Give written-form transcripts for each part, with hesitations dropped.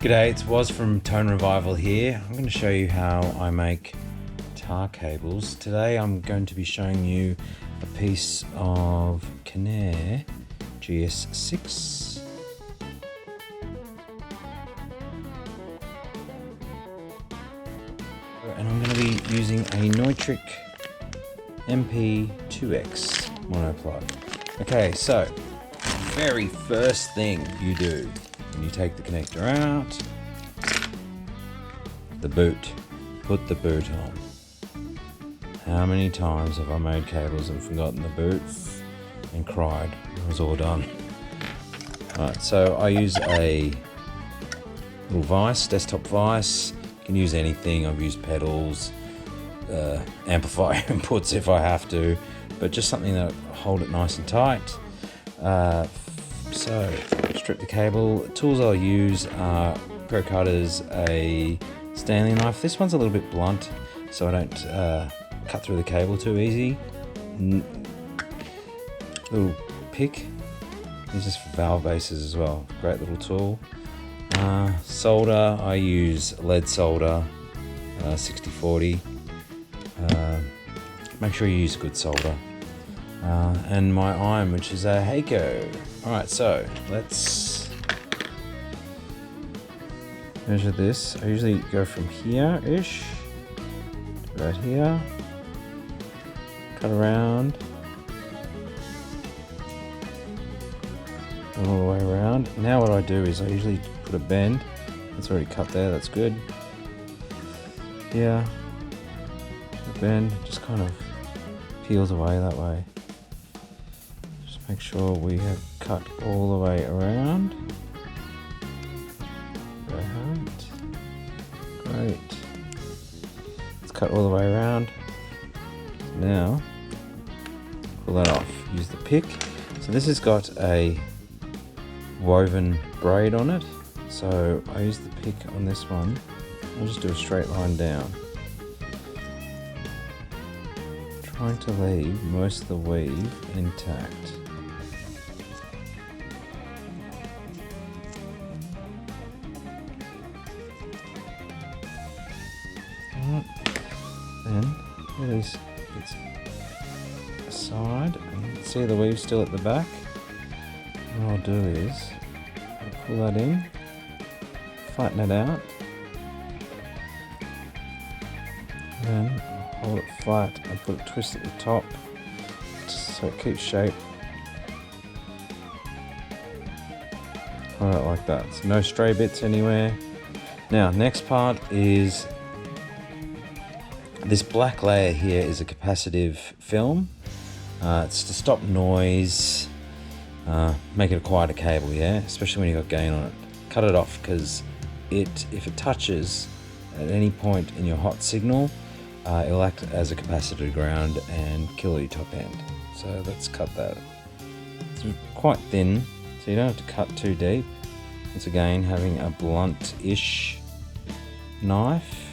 G'day, it's Woz from Tone Revival here. I'm going to show you how I make guitar cables. Today I'm going to be showing you a piece of Canare GS-6. And I'm going to be using a Neutrik NP2X monoplug. Okay, so very first thing you do when you take the connector out, the boot, put the boot on. How many times have I made cables and forgotten the boot and cried when it was all done? Alright, so I use a little vise, desktop vise. You can use anything. I've used pedals, amplifier inputs if I have to, but just something that hold it nice and tight. So strip the cable. The tools I'll use are Pro Cutters, a Stanley knife. This one's a little bit blunt, so I don't cut through the cable too easy. Little pick. This is for valve bases as well. Great little tool. Solder, I use lead solder, 60-40. Make sure you use good solder. And my iron, which is a Heiko. Alright, so let's measure this. I usually go from here-ish to right here. Cut around. All the way around. Now what I do is I usually put a bend. It's already cut there, that's good. Here, the bend just kind of peels away that way. Just make sure we have cut all the way around. Great. It's cut all the way around. Now, pull that off. Use the pick. So this has got a woven braid on it. So I use the pick on this one. I'll just do a straight line down. Trying to leave most of the weave intact. Then release its aside and see the weave still at the back. What I'll do is I'll pull that in, flatten it out, then I'll hold it flat and put a twist at the top so it keeps shape. Hold it like that, so no stray bits anywhere. Now, next part is this black layer here is a capacitive film. It's to stop noise, make it a quieter cable, yeah? Especially when you've got gain on it. Cut it off because if it touches at any point in your hot signal, it'll act as a capacitor to ground and kill your top end. So let's cut that. It's quite thin, so you don't have to cut too deep. Once again, having a blunt-ish knife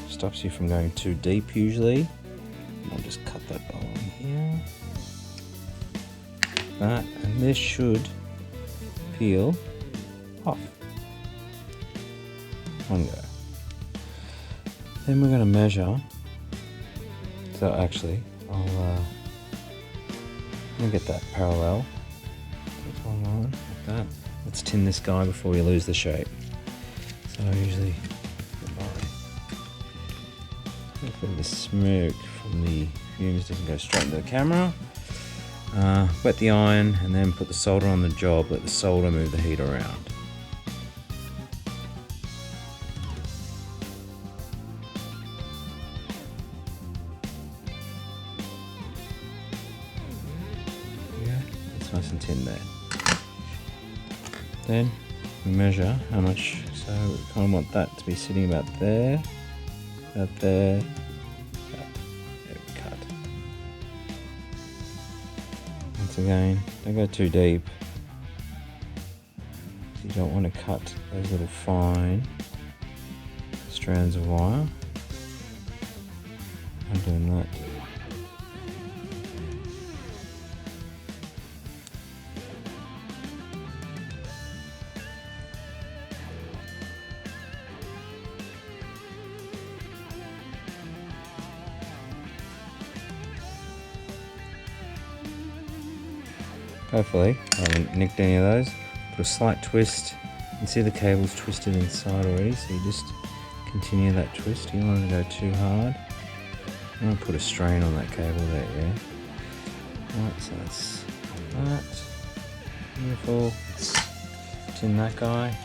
stops you from going too deep usually. I'll just cut that along here. That, and this should peel off. One go. Then we're going to measure. So actually, I'm going to get that parallel. Put one on like that. Let's tin this guy before we lose the shape. So I usually a bit of the smoke from the fumes doesn't go straight into the camera. Wet the iron and then put the solder on the job. Let the solder move the heat around. Yeah, it's nice and tin there. Then we measure how much. So we kind of want that to be sitting about there. About there. Cut. Once again, don't go too deep. You don't want to cut those little fine strands of wire. I'm doing that. Hopefully I haven't nicked any of those. Put a slight twist. You can see the cable's twisted inside already, so you just continue that twist. You don't want to go too hard. I'm going to put a strain on that cable there, yeah? Right, so that's that. Beautiful. Let's tin that guy.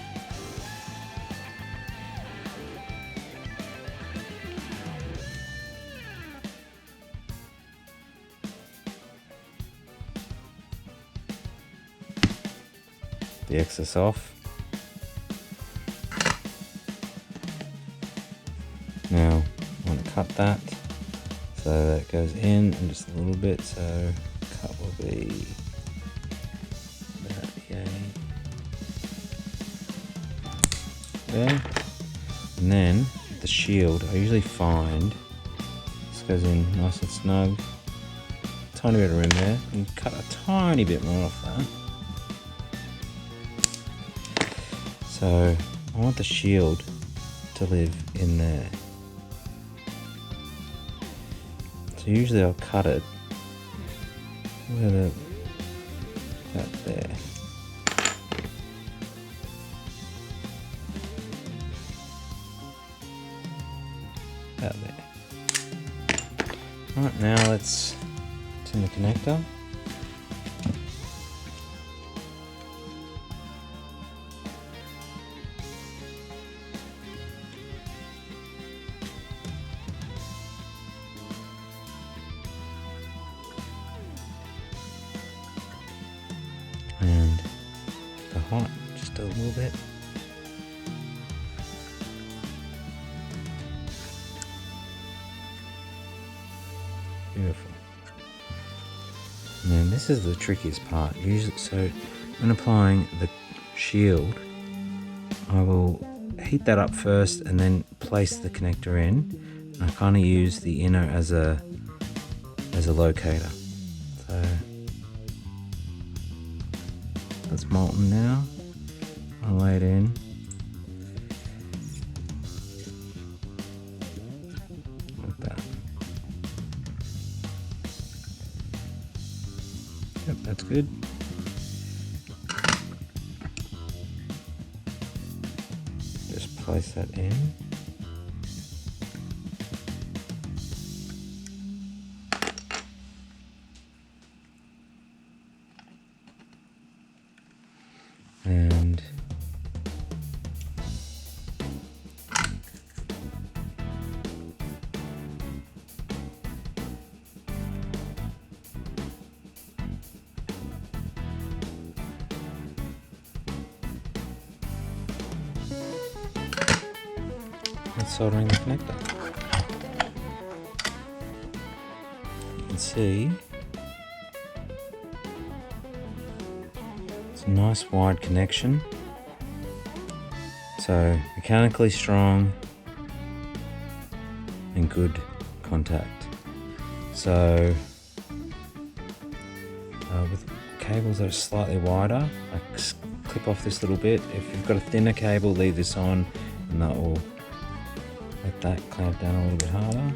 The excess off. Now I want to cut that so that it goes in just a little bit, so cut will be about there. And then the shield, I usually find this goes in nice and snug. Tiny bit of room there, and cut a tiny bit more off that. So I want the shield to live in there. So usually I'll cut it about there. About there. Alright, now let's tin the connector. And the hot just a little bit. Beautiful. And then this is the trickiest part. Usually, so when applying the shield, I will heat that up first and then place the connector in. I kind of use the inner as a locator. So that's molten now. I'll lay it in. Like that. Yep, that's good. Just place that in. And that's soldering the connector. You can see it's a nice wide connection, so mechanically strong and good contact. So with cables that are slightly wider, I clip off this little bit. If you've got a thinner cable, leave this on and that will let that clamp down a little bit harder.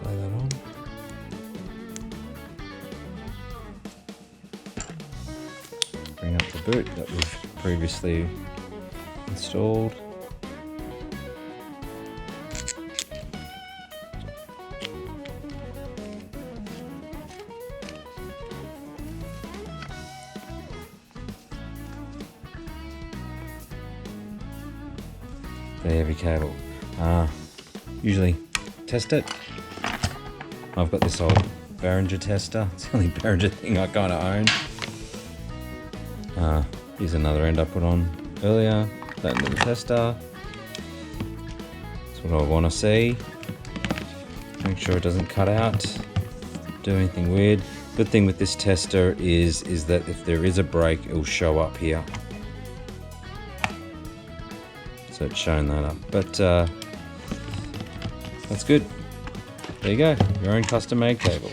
Lay that on. Bring up the boot that we've previously installed. The heavy cable. Usually test it. I've got this old Behringer tester. It's the only Behringer thing I kind of own. Here's another end I put on earlier. That into the tester. That's what I want to see. Make sure it doesn't cut out. Do anything weird. Good thing with this tester is that if there is a break, it will show up here. So it's showing that up. But that's good. There you go. Your own custom made cable.